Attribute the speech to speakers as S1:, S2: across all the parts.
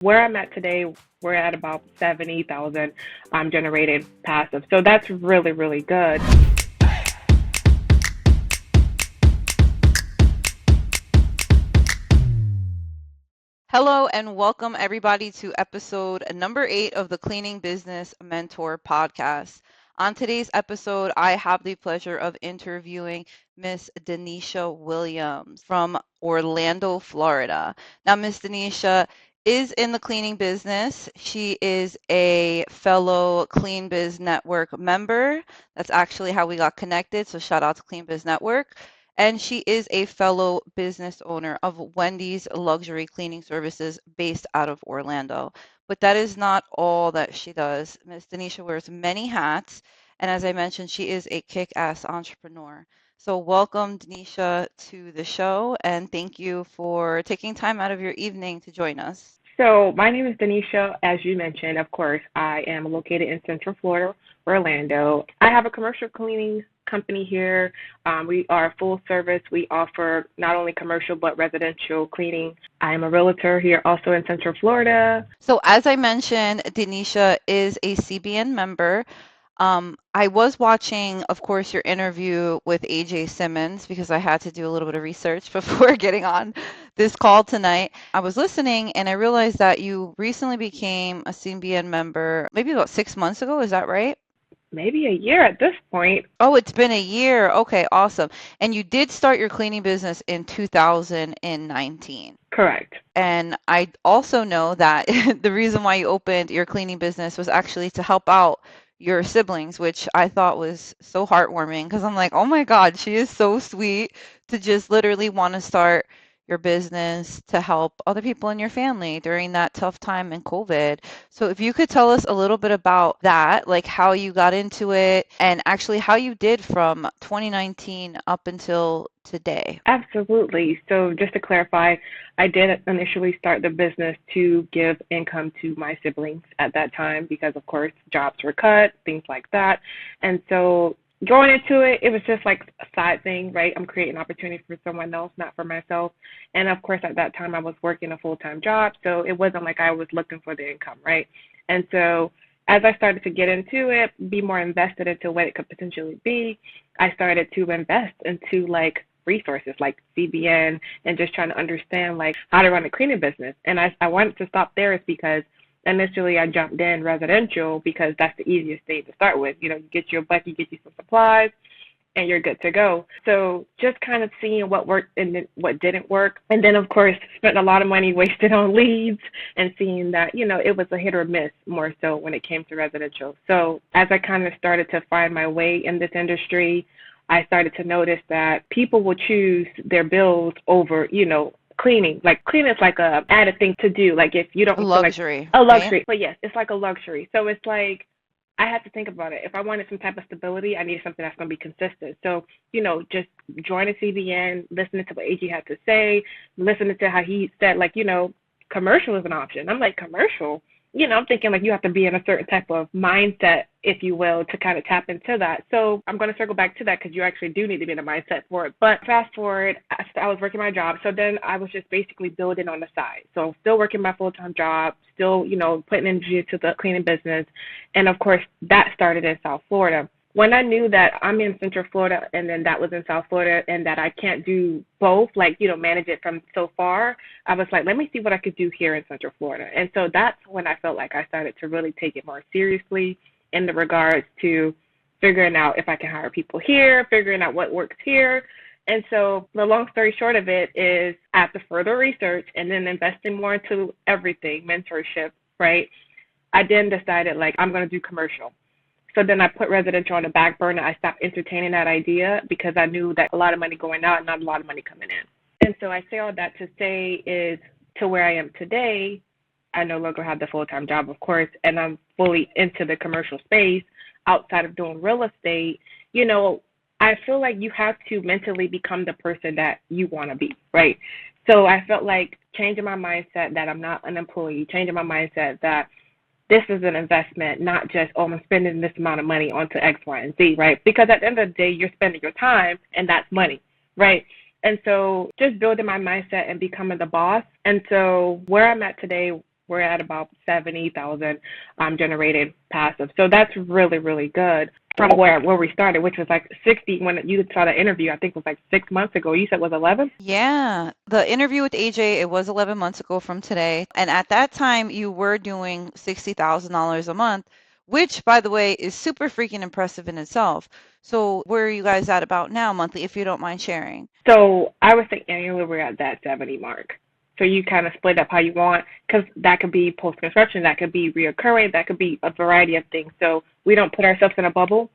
S1: Where I'm at today, we're at about 70,000 generated passive. So that's really, really good.
S2: Hello and welcome everybody to episode number 8 of the Cleaning Business Mentor podcast. On today's episode, I have the pleasure of interviewing Miss Danesha Williams from Orlando, Florida. Now, Miss Danesha is in the cleaning business. She is a fellow Clean Biz Network member. That's actually how we got connected. So shout out to Clean Biz Network. And she is a fellow business owner of Wendy's Luxury Cleaning Services based out of Orlando. But that is not all that she does. Miss Danesha wears many hats. And as I mentioned, she is a kick-ass entrepreneur. So welcome, Danesha, to the show. And thank you for taking time out of your evening to join us.
S1: So my name is Danesha. As you mentioned, of course, I am located in Central Florida, Orlando. I have a commercial cleaning company here. We are full service. We offer not only commercial but residential cleaning. I am a realtor here also in Central Florida.
S2: So as I mentioned, Danesha is a CBN member. I was watching, of course, your interview with AJ Simmons because I had to do a little bit of research before getting on this call tonight. I was listening and I realized that you recently became a CBN member maybe about 6 months ago. Is that right?
S1: Maybe a year at this point.
S2: Oh, it's been a year. Okay, awesome. And you did start your cleaning business in 2019.
S1: Correct.
S2: And I also know that the reason why you opened your cleaning business was actually to help out your siblings, which I thought was so heartwarming because I'm like, oh my God, she is so sweet to just literally want to start your business to help other people in your family during that tough time in COVID. So if you could tell us a little bit about that, like how you got into it and actually how you did from 2019 up until today.
S1: Absolutely. So just to clarify, I did initially start the business to give income to my siblings at that time because, of course, jobs were cut, things like that. And so going into it, it was just like a side thing, right? I'm creating opportunity for someone else, not for myself. And of course, at that time, I was working a full-time job, so it wasn't like I was looking for the income, right? And so as I started to get into it, be more invested into what it could potentially be, I started to invest into like resources like CBN and just trying to understand like how to run a cleaning business. And I wanted to stop there is because initially I jumped in residential because that's the easiest thing to start with. You know, you get your bucket, you get you some supplies, and you're good to go. So just kind of seeing what worked and then what didn't work. And then, of course, spent a lot of money wasted on leads and seeing that, you know, it was a hit or miss more so when it came to residential. So as I kind of started to find my way in this industry, I started to notice that people will choose their bills over, you know, cleaning. Like cleaning is like a added thing to do. Like if you don't feel like
S2: Luxury,
S1: a
S2: right?
S1: luxury, but yes, it's like a luxury. So it's like I had to think about it. If I wanted some type of stability, I needed something that's going to be consistent. So, you know, just joining CBN, listening to what AG had to say, listening to how he said, like, you know, commercial is an option. I'm like, commercial? You know, I'm thinking like you have to be in a certain type of mindset, if you will, to kind of tap into that. So I'm going to circle back to that because you actually do need to be in a mindset for it. But fast forward, I was working my job. So then I was just basically building on the side. So still working my full-time job, still, you know, putting energy into the cleaning business. And of course, that started in South Florida. When I knew that I'm in Central Florida and then that was in South Florida and that I can't do both, like, you know, manage it from so far, I was like, let me see what I could do here in Central Florida. And so that's when I felt like I started to really take it more seriously in the regards to figuring out if I can hire people here, figuring out what works here. And so the long story short of it is after further research and then investing more into everything, mentorship, right, I then decided, like, I'm going to do commercial. So then I put residential on the back burner. I stopped entertaining that idea because I knew that a lot of money going out, not a lot of money coming in. And so I say all that to say is to where I am today, I no longer have the full-time job, of course, and I'm fully into the commercial space outside of doing real estate. You know, I feel like you have to mentally become the person that you want to be, right? So I felt like changing my mindset that I'm not an employee, changing my mindset that this is an investment, not just, oh, I'm spending this amount of money onto X, Y, and Z, right? Because at the end of the day, you're spending your time, and that's money, right? And so just building my mindset and becoming the boss. And so where I'm at today, we're at about 70,000 generated passive. So that's really, really good from where we started, which was like 60 when you saw the interview. I think it was like 6 months ago. You said it was 11?
S2: Yeah, the interview with AJ, it was 11 months ago from today. And at that time, you were doing $60,000 a month, which, by the way, is super freaking impressive in itself. So, where are you guys at about now, monthly, if you don't mind sharing?
S1: So I would say annually we're at that 70 mark. So you kind of split up how you want, because that could be post construction, that could be reoccurring, that could be a variety of things. So we don't put ourselves in a bubble,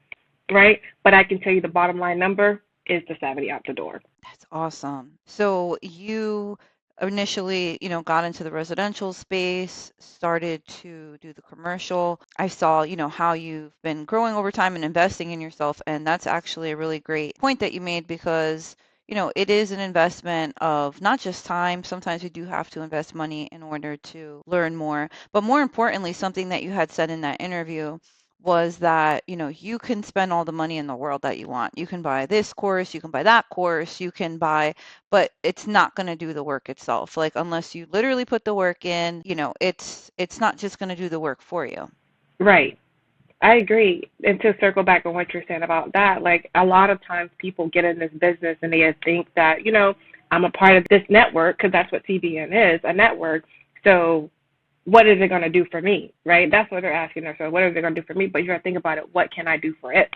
S1: right? But I can tell you the bottom line number is the 70 out the door.
S2: That's awesome. So you initially, got into the residential space, started to do the commercial. I saw, how you've been growing over time and investing in yourself. And that's actually a really great point that you made because, it is an investment of not just time. Sometimes we do have to invest money in order to learn more. But more importantly, something that you had said in that interview was that, you can spend all the money in the world that you want. You can buy this course, you can buy that course, you can buy, but it's not going to do the work itself. Like unless you literally put the work in, it's not just going to do the work for you.
S1: Right. I agree. And to circle back on what you're saying about that, like a lot of times people get in this business and they think that, I'm a part of this network because that's what CBN is, a network. So what is it going to do for me, right? That's what they're asking themselves. What is it going to do for me? But you got to think about it. What can I do for it,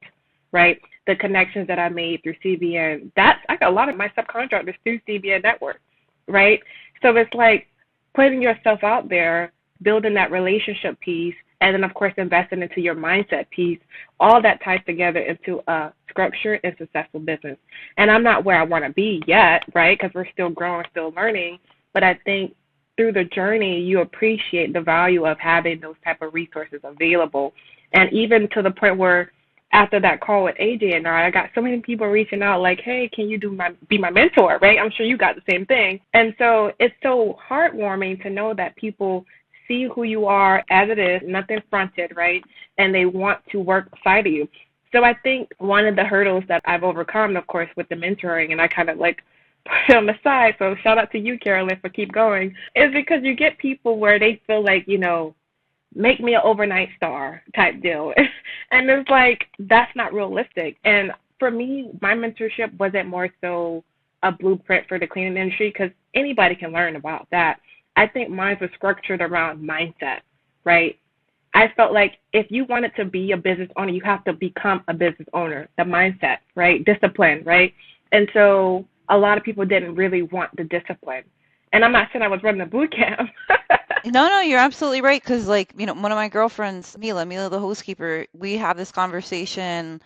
S1: right? The connections that I made through CBN, I got a lot of my subcontractors through CBN network, right? So it's like putting yourself out there, building that relationship piece, and then of course investing into your mindset piece. All that ties together into a structured and successful business. And I'm not where I want to be yet, right? Because we're still growing, still learning. But I think through the journey, you appreciate the value of having those type of resources available. And even to the point where after that call with AJ and I got so many people reaching out like, hey, can you be my mentor, right? I'm sure you got the same thing. And so it's so heartwarming to know that people see who you are as it is, nothing fronted, right? And they want to work beside you. So I think one of the hurdles that I've overcome, of course, with the mentoring, and I kind of like put on the side, so shout out to you, Carolyn, for keep going, is because you get people where they feel like, make me an overnight star type deal. And it's like, that's not realistic. And for me, my mentorship wasn't more so a blueprint for the cleaning industry because anybody can learn about that. I think mine was structured around mindset, right? I felt like if you wanted to be a business owner, you have to become a business owner, the mindset, right? Discipline, right? And so a lot of people didn't really want the discipline. And I'm not saying I was running a boot camp.
S2: No, you're absolutely right. Because, like, one of my girlfriends, Mila, the housekeeper, we have this conversation,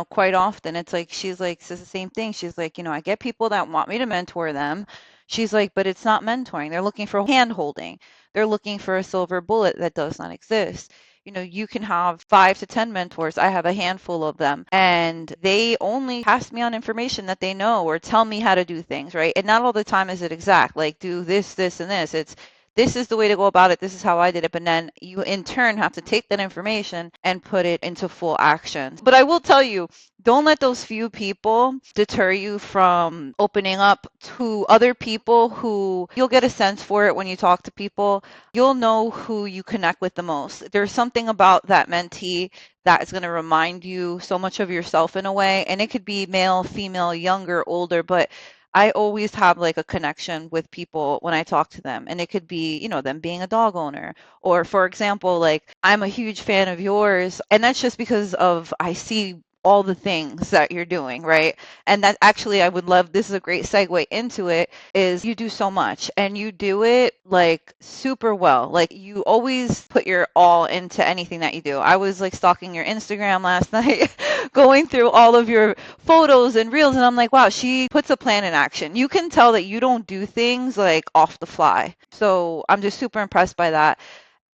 S2: quite often. It's like, she's like, says the same thing. She's like, I get people that want me to mentor them. She's like, but it's not mentoring. They're looking for hand holding. They're looking for a silver bullet that does not exist. You can have 5 to 10 mentors. I have a handful of them, and they only pass me on information that they know or tell me how to do things, right? And not all the time is it exact, like do this, this, and this. It's this is the way to go about it. This is how I did it. But then you, in turn, have to take that information and put it into full action. But I will tell you, don't let those few people deter you from opening up to other people who you'll get a sense for it when you talk to people. You'll know who you connect with the most. There's something about that mentee that is going to remind you so much of yourself in a way. And it could be male, female, younger, older, but I always have like a connection with people when I talk to them. And it could be, them being a dog owner. Or for example, like I'm a huge fan of yours. And that's just because of I see all the things that you're doing, right? And that actually I would love, this is a great segue into it, is you do so much and you do it like super well. Like you always put your all into anything that you do. I was like stalking your Instagram last night, going through all of your photos and reels, and I'm like, wow, she puts a plan in action. You can tell that you don't do things like off the fly. So I'm just super impressed by that.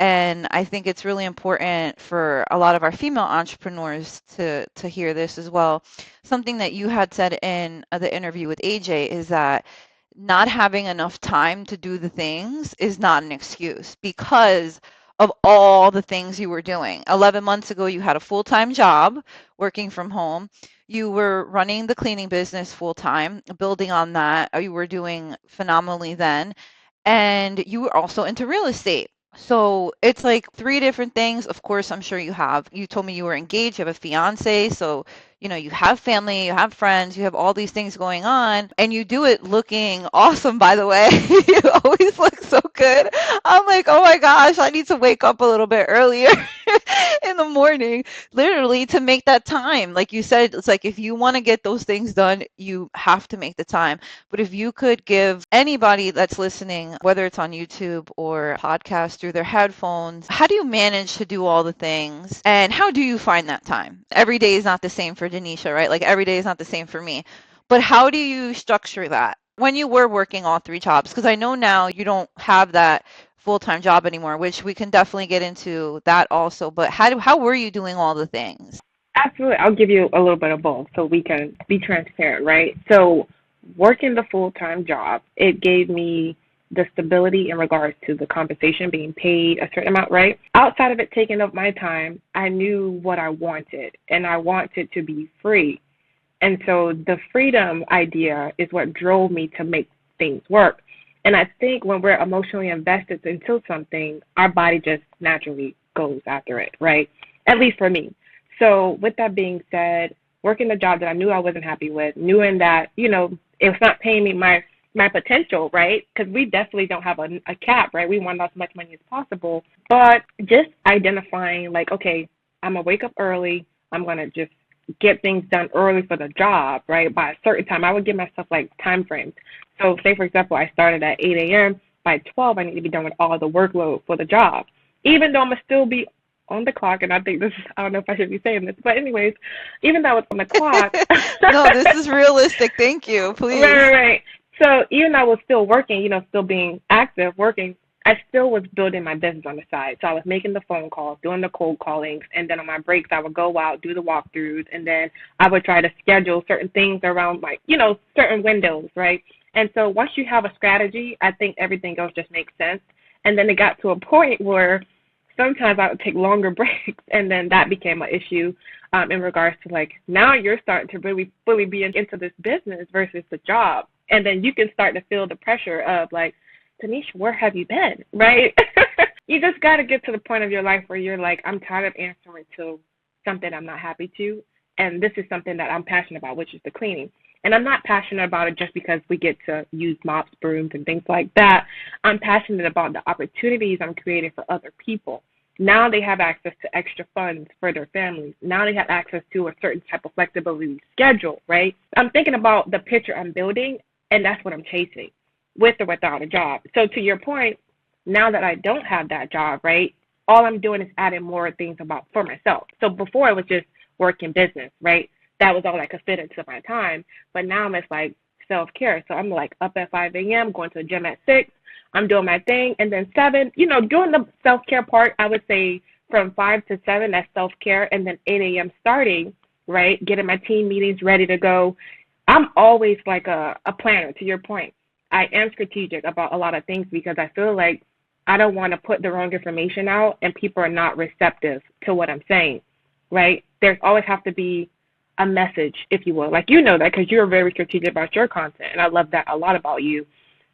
S2: And I think it's really important for a lot of our female entrepreneurs to hear this as well. Something that you had said in the interview with AJ is that not having enough time to do the things is not an excuse because of all the things you were doing. 11 months ago, you had a full-time job working from home. You were running the cleaning business full-time, building on that. You were doing phenomenally then. And you were also into real estate. So it's like three different things. Of course, I'm sure you have. You told me you were engaged, you have a fiance, so you have family, you have friends, you have all these things going on, and you do it looking awesome, by the way. You always look so good. I'm like, oh my gosh, I need to wake up a little bit earlier in the morning, literally to make that time. Like you said, it's like if you want to get those things done, you have to make the time. But if you could give anybody that's listening, whether it's on YouTube or podcast through their headphones, how do you manage to do all the things? And how do you find that time? Every day is not the same for Danesha, right? Like every day is not the same for me. But how do you structure that when you were working all three jobs? Because I know now you don't have that full-time job anymore, which we can definitely get into that also. But how were you doing all the things?
S1: Absolutely. I'll give you a little bit of both so we can be transparent, right? So, working the full time job, it gave me the stability in regards to the compensation being paid a certain amount, right? Outside of it taking up my time, I knew what I wanted, and I wanted to be free. And so the freedom idea is what drove me to make things work. And I think when we're emotionally invested into something, our body just naturally goes after it, right? At least for me. So with that being said, working the job that I knew I wasn't happy with, knowing that, it was not paying me my potential, right? Because we definitely don't have a cap, right? We want as much money as possible. But just identifying like, okay, I'm gonna wake up early. I'm gonna just get things done early for the job, right? By a certain time, I would give myself like time frames. So, say for example, I started at 8 a.m. By 12, I need to be done with all the workload for the job, even though I'm gonna still be on the clock. And I think this, I don't know if I should be saying this, but anyways, even though it's on the clock,
S2: No, this is realistic. Thank you.
S1: right,
S2: Please.
S1: right, right. So even though I was still working, still being active, working, I still was building my business on the side. So I was making the phone calls, doing the cold callings, and then on my breaks, I would go out, do the walkthroughs, and then I would try to schedule certain things around like, certain windows, right? And so once you have a strategy, I think everything else just makes sense. And then it got to a point where sometimes I would take longer breaks, and then that became an issue in regards to like now you're starting to really fully be into this business versus the job, and then you can start to feel the pressure of like, Tanisha, where have you been, right? You just got to get to the point of your life where you're like, I'm tired of answering to something I'm not happy to, and this is something that I'm passionate about, which is the cleaning. And I'm not passionate about it just because we get to use mops, brooms, and things like that. I'm passionate about the opportunities I'm creating for other people. Now they have access to extra funds for their families. Now they have access to a certain type of flexibility schedule, right? I'm thinking about the picture I'm building, and that's what I'm chasing, with or without a job. So to your point, now that I don't have that job, right, all I'm doing is adding more things about for myself. So before it was just work and business, right? That was all I could fit into my time. But now it's like self-care. So I'm like up at 5 a.m., going to the gym at 6. I'm doing my thing. And then 7, doing the self-care part, I would say from 5 to 7, that's self-care. And then 8 a.m. starting, right, getting my team meetings ready to go. I'm always like a planner, to your point. I am strategic about a lot of things because I feel like I don't want to put the wrong information out and people are not receptive to what I'm saying, right? There's always have to be a message, if you will. Like, that because you're very strategic about your content, and I love that a lot about you.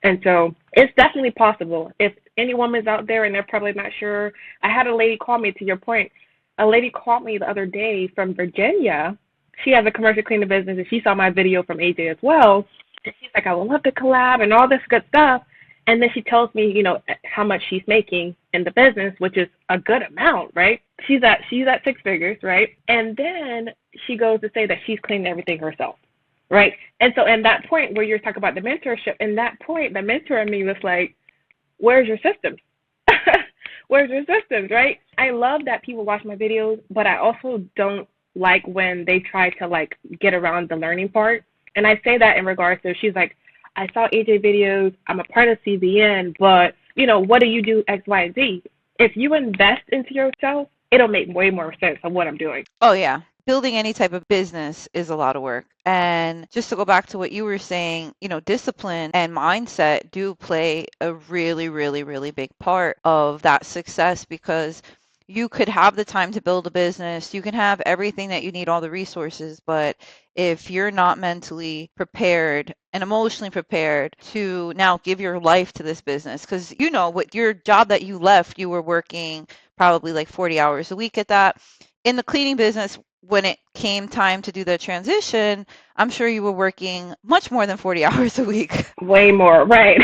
S1: And so it's definitely possible. If any woman's out there and they're probably not sure, I had a lady call me, to your point. A lady called me the other day from Virginia. She has a commercial cleaning business, and she saw my video from AJ as well. And she's like, I would love to collab and all this good stuff. And then she tells me, how much she's making in the business, which is a good amount, right? She's at 6 figures, right? And then she goes to say that she's cleaning everything herself, right? And so in that point where you're talking about the mentorship, in that point, the mentor in me was like, where's your systems? Where's your systems, right? I love that people watch my videos, but I also don't like when they try to like get around the learning part. And I say that in regards to, she's like, I saw AJ videos, I'm a part of CBN, but, what do you do X, Y, and Z? If you invest into yourself, it'll make way more sense of what I'm doing.
S2: Oh, yeah. Building any type of business is a lot of work. And just to go back to what you were saying, discipline and mindset do play a really, really, really big part of that success because you could have the time to build a business, you can have everything that you need, all the resources, but if you're not mentally prepared and emotionally prepared to now give your life to this business. Because you know, what your job that you left, you were working probably like 40 hours a week at that. In the cleaning business, when it came time to do the transition, I'm sure you were working much more than 40 hours a week.
S1: Way more, right?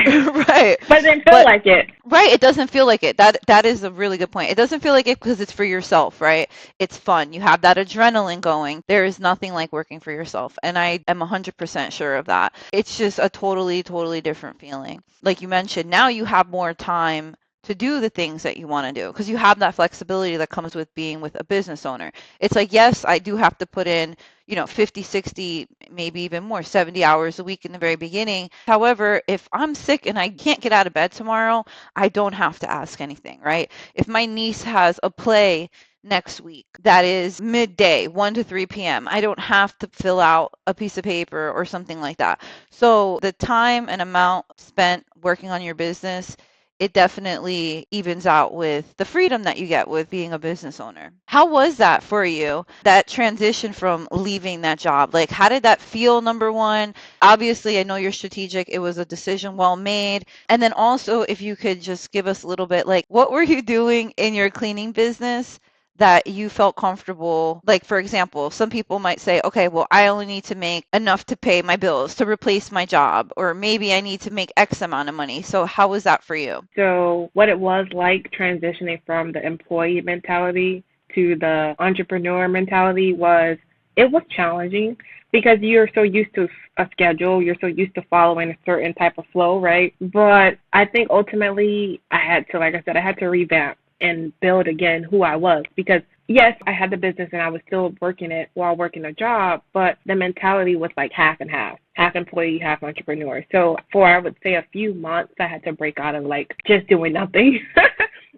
S2: Right.
S1: But it didn't feel
S2: But
S1: like it.
S2: right, it doesn't feel like it. That is a really good point. It doesn't feel like it because it's for yourself, right? It's fun. You have that adrenaline going. There is nothing like working for yourself, and I am 100% sure of that. It's just a totally, totally different feeling. Like you mentioned, now you have more time to do the things that you want to do because you have that flexibility that comes with being with a business owner. It's like, yes, I do have to put in, 50, 60, maybe even more, 70 hours a week in the very beginning. However, if I'm sick and I can't get out of bed tomorrow, I don't have to ask anything, right? If my niece has a play next week that is midday, 1 to 3 p.m., I don't have to fill out a piece of paper or something like that. So the time and amount spent working on your business, it definitely evens out with the freedom that you get with being a business owner. How was that for you, that transition from leaving that job? Like, how did that feel, number one? Obviously, I know you're strategic. It was a decision well made. And then also, if you could just give us a little bit, like, what were you doing in your cleaning business that you felt comfortable? Like, for example, some people might say, okay, well, I only need to make enough to pay my bills to replace my job, or maybe I need to make X amount of money. So how was that for you?
S1: So what it was like transitioning from the employee mentality to the entrepreneur mentality was, it was challenging because you're so used to a schedule, you're so used to following a certain type of flow, right? But I think ultimately I had to, like I said, I had to revamp and build again who I was, because yes, I had the business and I was still working it while working a job, but the mentality was like half and half employee, half entrepreneur. So for, I would say, a few months, I had to break out of like just doing nothing.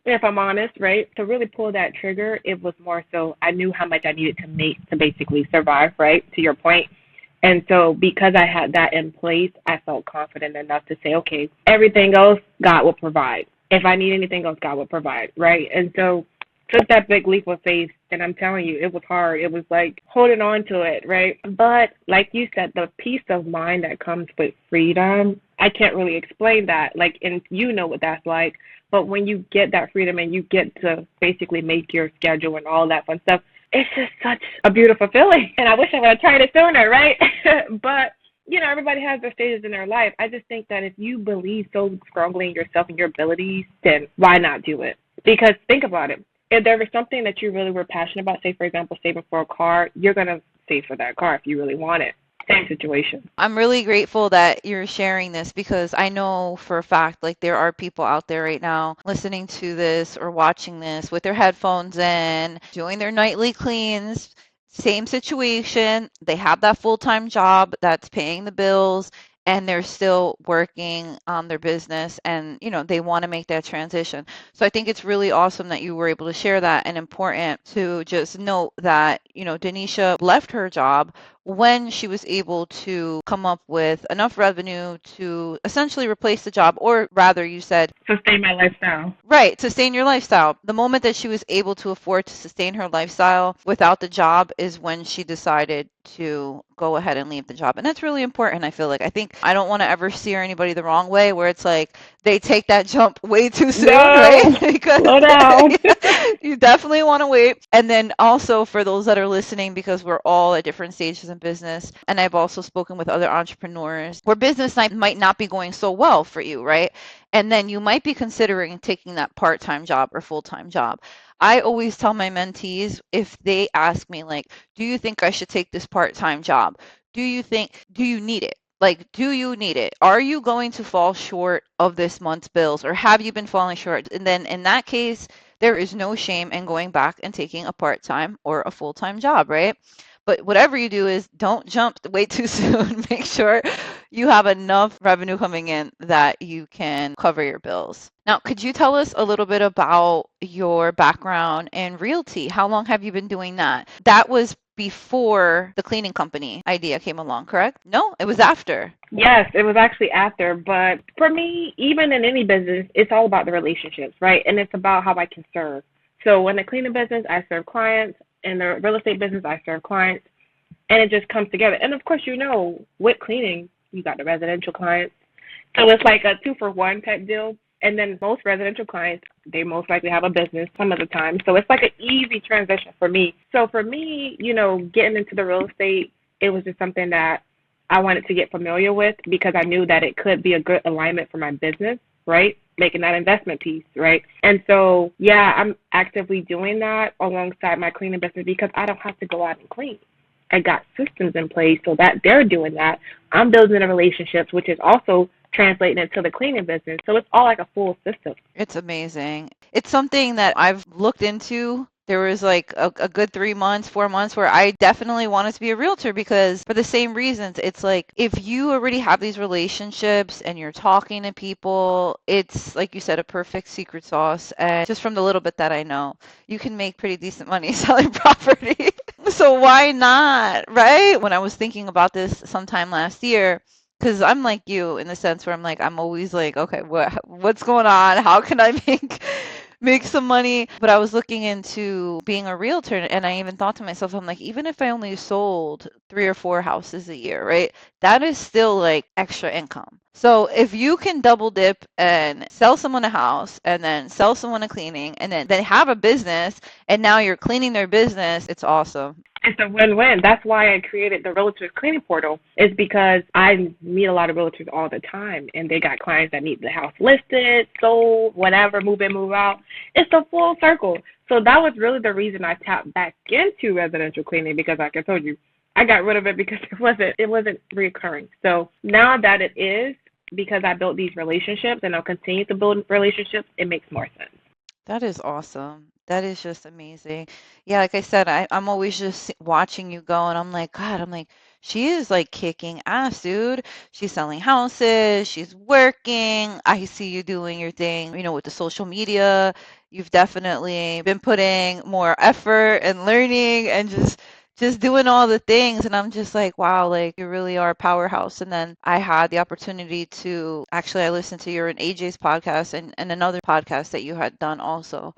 S1: If I'm honest, right? To really pull that trigger, it was more so I knew how much I needed to make to basically survive, right? To your point. And so because I had that in place, I felt confident enough to say, okay, everything else, God will provide. If I need anything else, God will provide, right? And so took that big leap of faith, and I'm telling you, it was hard. It was like holding on to it, right? But like you said, the peace of mind that comes with freedom, I can't really explain that. Like, and you know what that's like. But when you get that freedom and you get to basically make your schedule and all that fun stuff, it's just such a beautiful feeling. And I wish I would have tried it sooner, right? But everybody has their stages in their life. I just think that if you believe so strongly in yourself and your abilities, then why not do it? Because think about it. If there was something that you really were passionate about, say, for example, saving for a car, you're going to save for that car if you really want it. Same situation.
S2: I'm really grateful that you're sharing this because I know for a fact, like, there are people out there right now listening to this or watching this with their headphones in, doing their nightly cleans. Same situation. They have that full-time job that's paying the bills, and they're still working on their business, and they want to make that transition. So I think it's really awesome that you were able to share that, and important to just note that, Danesha left her job when she was able to come up with enough revenue to essentially replace the job, or rather, you said,
S1: Sustain my lifestyle.
S2: right, sustain your lifestyle. The moment that she was able to afford to sustain her lifestyle without the job is when she decided to go ahead and leave the job. And that's really important, I feel like. I don't want to ever steer anybody the wrong way where it's like they take that jump way too soon,
S1: No,
S2: right? Because
S1: slow down.
S2: you definitely want to wait. And then also for those that are listening, because we're all at different stages in business, and I've also spoken with other entrepreneurs where business might not be going so well for you, right? And then you might be considering taking that part-time job or full-time job. I always tell my mentees, if they ask me, like, do you think I should take this part-time job? Do you need it? Like, do you need it? Are you going to fall short of this month's bills, or have you been falling short? And then in that case, there is no shame in going back and taking a part-time or a full-time job, right? But whatever you do is don't jump way too soon. Make sure you have enough revenue coming in that you can cover your bills. Now, could you tell us a little bit about your background in realty? How long have you been doing that? That was before the cleaning company idea came along, correct? No, it was after.
S1: Yes, it was actually after. But for me, even in any business, it's all about the relationships, right? And it's about how I can serve. So in the cleaning business, I serve clients. In the real estate business, I serve clients. and it just comes together. And of course, with cleaning, you got the residential clients, so it's like a two for one type deal. And then most residential clients, they most likely have a business some of the time. So it's like an easy transition for me. So for me, getting into the real estate, it was just something that I wanted to get familiar with because I knew that it could be a good alignment for my business, right? Making that investment piece, right? And so, yeah, I'm actively doing that alongside my cleaning business because I don't have to go out and clean. I got systems in place so that they're doing that. I'm building the relationships, which is also translating into the cleaning business. So it's all like a full system.
S2: It's amazing. It's something that I've looked into. There was like a good 3 months, 4 months where I definitely wanted to be a realtor because for the same reasons, it's like if you already have these relationships and you're talking to people, it's like you said, a perfect secret sauce. And just from the little bit that I know, you can make pretty decent money selling property. So why not, right? When I was thinking about this sometime last year, because I'm like you in the sense where I'm like I'm always like, okay, what's going on? How can I make some money? But I was looking into being a realtor, and I even thought to myself, I'm like, even if I only sold 3 or 4 houses a year, right? That is still like extra income. So if you can double dip and sell someone a house and then sell someone a cleaning and then they have a business and now you're cleaning their business, it's awesome.
S1: It's a win-win. That's why I created the Realtors Cleaning Portal, is because I meet a lot of realtors all the time, and they got clients that need the house listed, sold, whatever, move in, move out. It's a full circle. So that was really the reason I tapped back into residential cleaning because, like I told you, I got rid of it because it wasn't reoccurring. So now that it is, because I built these relationships and I'll continue to build relationships, it makes more sense.
S2: That is awesome. That is just amazing. Yeah, like I said, I'm always just watching you go, and I'm like, God, I'm like, she is like kicking ass, dude. She's selling houses, she's working. I see you doing your thing, with the social media. You've definitely been putting more effort and learning and just doing all the things. And I'm just like, wow, like you really are a powerhouse. And then I had the opportunity to actually, I listened to your and AJ's podcast and another podcast that you had done also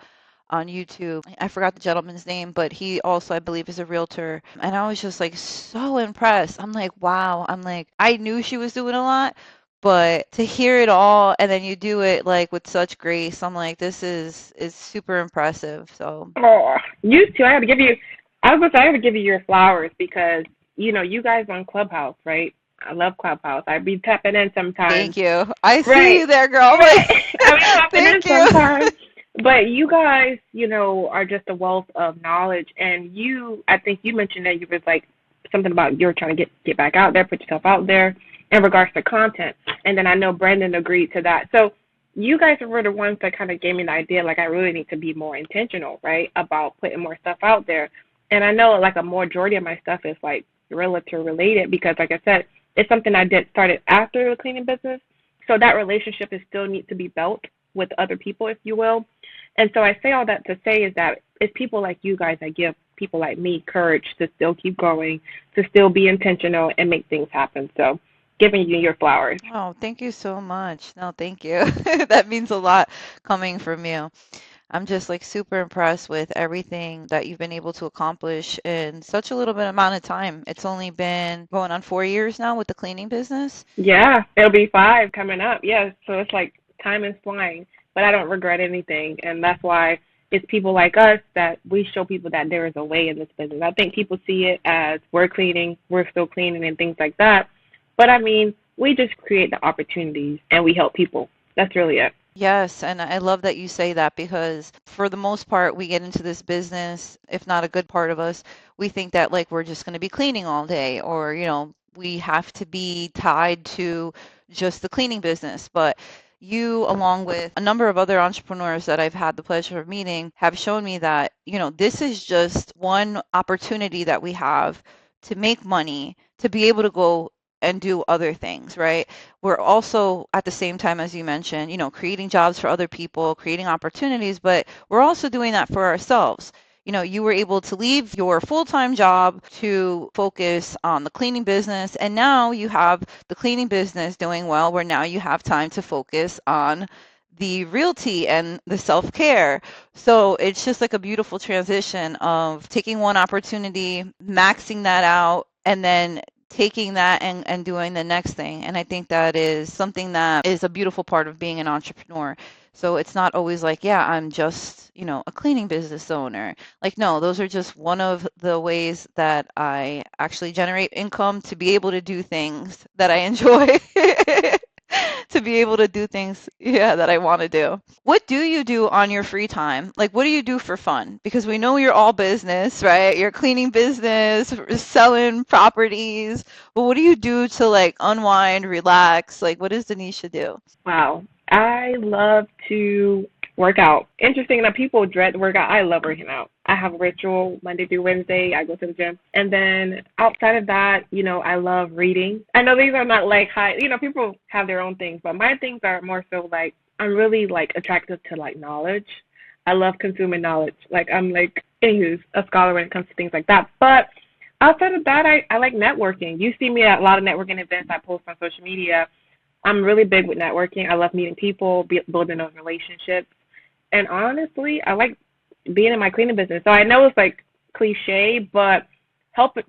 S2: on YouTube. I forgot the gentleman's name, but he also, I believe, is a realtor. And I was just like so impressed. I'm like, wow. I'm like, I knew she was doing a lot, but to hear it all and then you do it like with such grace, I'm like, this is super impressive. So
S1: Oh, you too. I was gonna say I gotta give you your flowers because you guys on Clubhouse, right? I love Clubhouse. I be tapping in sometimes.
S2: thank you. I see
S1: Right,
S2: you there, girl. I'm
S1: right.
S2: like,
S1: I be tapping in
S2: thank you.
S1: sometimes. But you guys, are just a wealth of knowledge. And I think you mentioned that you was like something about you're trying to get back out there, put yourself out there in regards to content. And then I know Brandon agreed to that. So you guys were the ones that kind of gave me the idea, like I really need to be more intentional, right, about putting more stuff out there. And I know like a majority of my stuff is like realtor related because, like I said, it's something I did started after the cleaning business. So that relationship is still needs to be built with other people, if you will. And so I say all that to say is that it's people like you guys that give people like me courage to still keep going, to still be intentional and make things happen. So giving you your flowers.
S2: Oh, thank you so much. No, thank you. That means a lot coming from you. I'm just like super impressed with everything that you've been able to accomplish in such a little bit amount of time. It's only been going on 4 years now with the cleaning business.
S1: Yeah, it'll be 5 coming up. Yeah, so it's like time is flying, but I don't regret anything. And that's why it's people like us that we show people that there is a way in this business. I think people see it as we're cleaning, we're still cleaning and things like that. But I mean, we just create the opportunities and we help people. That's really it.
S2: Yes, and I love that you say that because for the most part, we get into this business, if not a good part of us, we think that like we're just going to be cleaning all day or, we have to be tied to just the cleaning business. But you, along with a number of other entrepreneurs that I've had the pleasure of meeting, have shown me that, this is just one opportunity that we have to make money, to be able to go and do other things, right? We're also at the same time, as you mentioned, creating jobs for other people, creating opportunities, but we're also doing that for ourselves. You were able to leave your full-time job to focus on the cleaning business, and now you have the cleaning business doing well, where now you have time to focus on the realty and the self-care. So it's just like a beautiful transition of taking one opportunity, maxing that out, and then taking that and doing the next thing. And I think that is something that is a beautiful part of being an entrepreneur. So it's not always like, yeah, I'm just, a cleaning business owner. Like, no, those are just one of the ways that I actually generate income to be able to do things that I enjoy. To be able to do things, yeah, that I want to do. What do you do on your free time? Like, what do you do for fun? Because we know you're all business, right? You're cleaning business, selling properties. But what do you do to like unwind, relax? Like, what does Danesha do?
S1: Wow. I love to work out. Interesting enough, people dread the workout. I love working out. I have a ritual Monday through Wednesday. I go to the gym. And then outside of that, I love reading. I know these are not like high, people have their own things, but my things are more so like I'm really like attracted to like knowledge. I love consuming knowledge. Like I'm like anywho's a scholar when it comes to things like that. But outside of that, I like networking. You see me at a lot of networking events I post on social media. I'm really big with networking. I love meeting people, building those relationships. And honestly, I like being in my cleaning business. So I know it's like cliche, but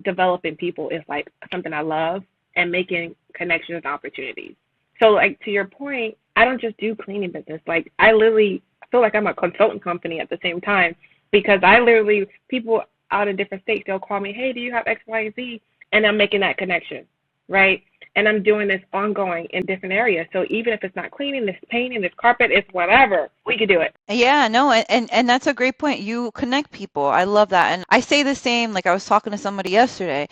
S1: developing people is like something I love and making connections and opportunities. So like to your point, I don't just do cleaning business. Like I literally feel like I'm a consultant company at the same time because people out in different states, they'll call me, hey, do you have X, Y, and Z? And I'm making that connection, right? And I'm doing this ongoing in different areas. So even if it's not cleaning, it's painting, it's carpet, it's whatever, we could do it.
S2: Yeah, no, and that's a great point. You connect people. I love that. And I say the same, like I was talking to somebody yesterday.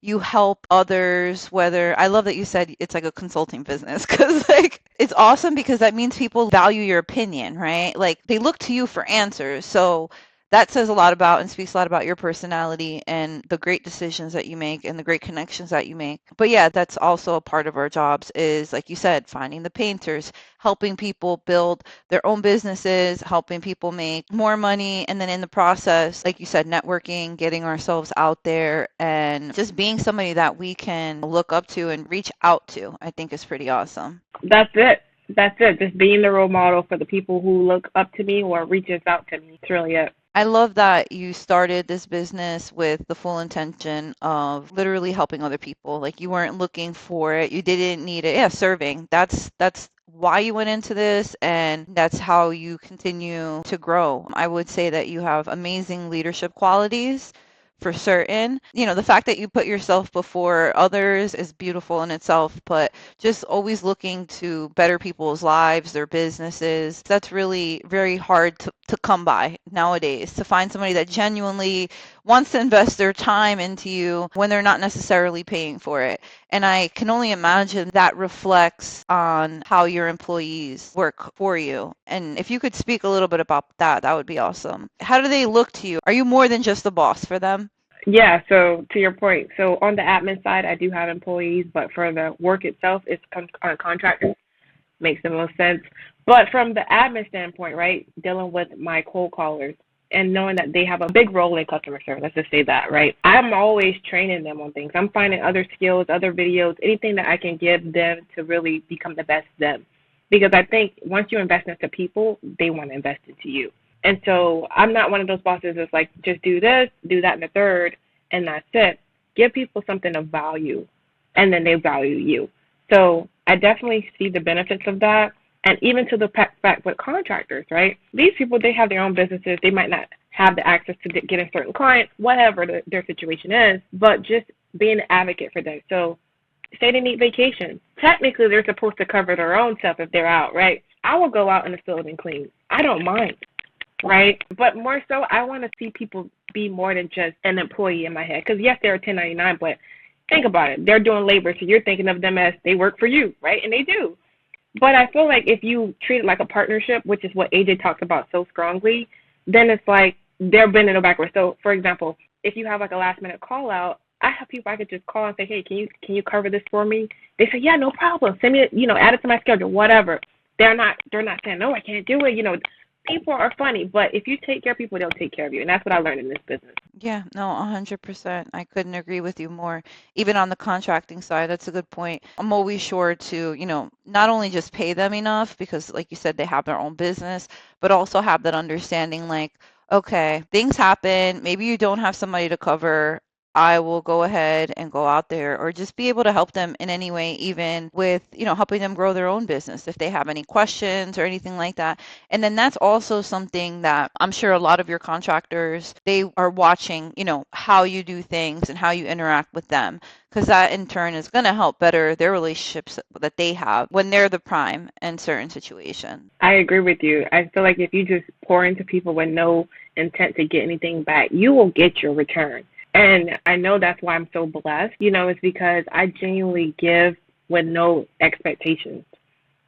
S2: You help others, whether I love that you said it's like a consulting business because like it's awesome because that means people value your opinion, right? Like they look to you for answers. So that says a lot about and speaks a lot about your personality and the great decisions that you make and the great connections that you make. But yeah, that's also a part of our jobs is like you said, finding the painters, helping people build their own businesses, helping people make more money, and then in the process, like you said, networking, getting ourselves out there, and just being somebody that we can look up to and reach out to, I think is pretty awesome.
S1: That's it. That's it. Just being the role model for the people who look up to me or reaches out to me. It's really it.
S2: I love that you started this business with the full intention of literally helping other people. Like you weren't looking for it, you didn't need it. Yeah, serving. That's why you went into this and that's how you continue to grow. I would say that you have amazing leadership qualities for certain. The fact that you put yourself before others is beautiful in itself, but just always looking to better people's lives, their businesses. That's really very hard to come by nowadays, to find somebody that genuinely wants to invest their time into you when they're not necessarily paying for it. And I can only imagine that reflects on how your employees work for you. And if you could speak a little bit about that, that would be awesome. How do they look to you? Are you more than just a boss for them?
S1: Yeah, so to your point, so on the admin side, I do have employees, but for the work itself, it's on contractors. Makes the most sense. But from the admin standpoint, right, dealing with my cold callers and knowing that they have a big role in customer service, let's just say that, right? I'm always training them on things. I'm finding other skills, other videos, anything that I can give them to really become the best them. Because I think once you invest into people, they want to invest into you. And so I'm not one of those bosses that's like, just do this, do that, and the third, and that's it. Give people something of value, and then they value you. So I definitely see the benefits of that. And even to the fact with contractors, right? These people, they have their own businesses. They might not have the access to getting certain clients, whatever their situation is, but just being an advocate for them. So say they need vacation. Technically, they're supposed to cover their own stuff if they're out, right? I will go out in the field and clean. I don't mind, right? But more so, I want to see people be more than just an employee in my head. Because, yes, they're a 1099, but think about it. They're doing labor, so you're thinking of them as they work for you, right? And they do. But I feel like if you treat it like a partnership, which is what AJ talks about so strongly, then it's like they're bending it backwards. So, for example, if you have like a last-minute call-out, I have people I could just call and say, hey, can you cover this for me? They say, yeah, no problem. Send me, add it to my schedule, whatever. They're not saying, no, I can't do it. People are funny, but if you take care of people, they'll take care of you. And that's what I learned in this business.
S2: Yeah, no, 100%. I couldn't agree with you more. Even on the contracting side, that's a good point. I'm always sure to, not only just pay them enough because, like you said, they have their own business, but also have that understanding like, okay, things happen. Maybe you don't have somebody to cover. I will go ahead and go out there or just be able to help them in any way, even with, helping them grow their own business if they have any questions or anything like that. And then that's also something that I'm sure a lot of your contractors, they are watching, how you do things and how you interact with them, because that in turn is going to help better their relationships that they have when they're the prime in certain situations.
S1: I agree with you. I feel like if you just pour into people with no intent to get anything back, you will get your return. And I know that's why I'm so blessed, it's because I genuinely give with no expectations.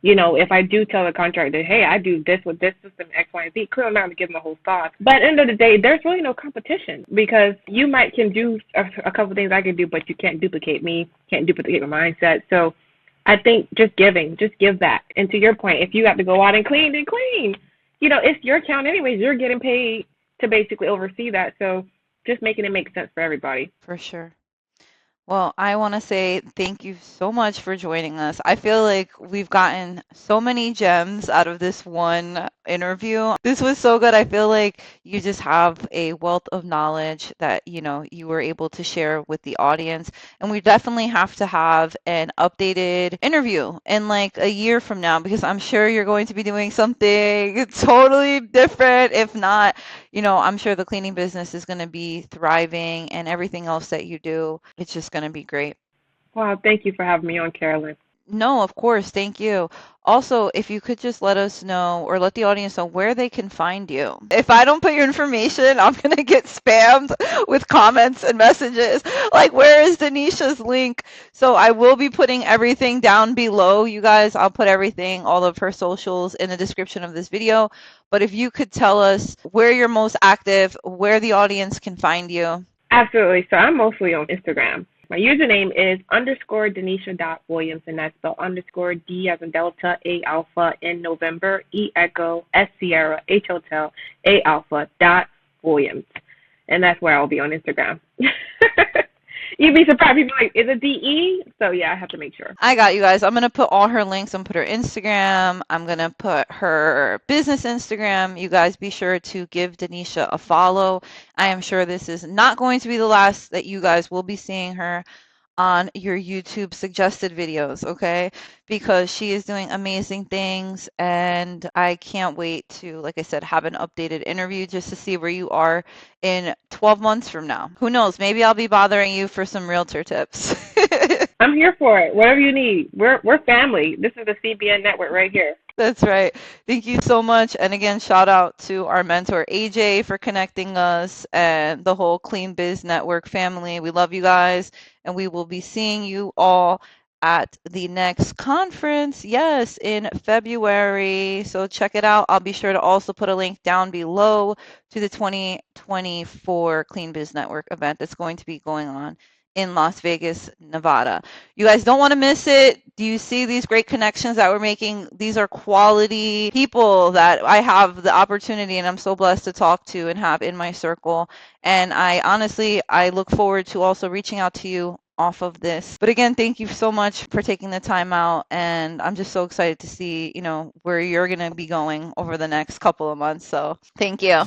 S1: If I do tell the contractor, hey, I do this with this system, X, Y, and Z, clearly I'm not going to give them the whole sauce. But at the end of the day, there's really no competition because you might can do a couple of things I can do, but you can't duplicate me, can't duplicate my mindset. So I think just give back. And to your point, if you have to go out and clean, then clean. It's your account anyways. You're getting paid to basically oversee that. So just making it make sense for everybody.
S2: For sure. Well, I want to say thank you so much for joining us. I feel like we've gotten so many gems out of this one interview. This was so good. I feel like you just have a wealth of knowledge that, you were able to share with the audience. And we definitely have to have an updated interview in like a year from now because I'm sure you're going to be doing something totally different. If not, I'm sure the cleaning business is going to be thriving and everything else that you do. It's just going to be great.
S1: Wow, thank you for having me on, Carolyn.
S2: No, of course. Thank you. Also, if you could just let us know or let the audience know where they can find you. If I don't put your information, I'm going to get spammed with comments and messages like, where is Danesha's link? So I will be putting everything down below, you guys. I'll put everything, all of her socials in the description of this video. But if you could tell us where you're most active, where the audience can find you.
S1: Absolutely. So I'm mostly on Instagram. My username is _Danesha.Williams, and that's spelled _D as in Delta, A Alpha, N November, E Echo, S Sierra, H Hotel, A Alpha dot Williams. And that's where I'll be on Instagram. You'd be surprised. People are like, is it DE? So yeah, I have to make sure.
S2: I got you guys. I'm going to put all her links. I'm going to put her Instagram. I'm going to put her business Instagram. You guys be sure to give Danesha a follow. I am sure this is not going to be the last that you guys will be seeing her on your YouTube suggested videos, okay? Because she is doing amazing things and I can't wait to, like I said, have an updated interview just to see where you are in 12 months from now. Who knows? Maybe I'll be bothering you for some realtor tips.
S1: I'm here for it. Whatever you need. We're family. This is the CBN network right here.
S2: That's right. Thank you so much. And again, shout out to our mentor, AJ, for connecting us and the whole Clean Biz Network family. We love you guys, and we will be seeing you all at the next conference. Yes, in February. So check it out. I'll be sure to also put a link down below to the 2024 Clean Biz Network event that's going to be going on in Las Vegas, Nevada. You guys don't want to miss it. Do you see these great connections that we're making? These are quality people that I have the opportunity and I'm so blessed to talk to and have in my circle. And I look forward to also reaching out to you off of this. But again, thank you so much for taking the time out. And I'm just so excited to see, where you're going to be going over the next couple of months. So thank you.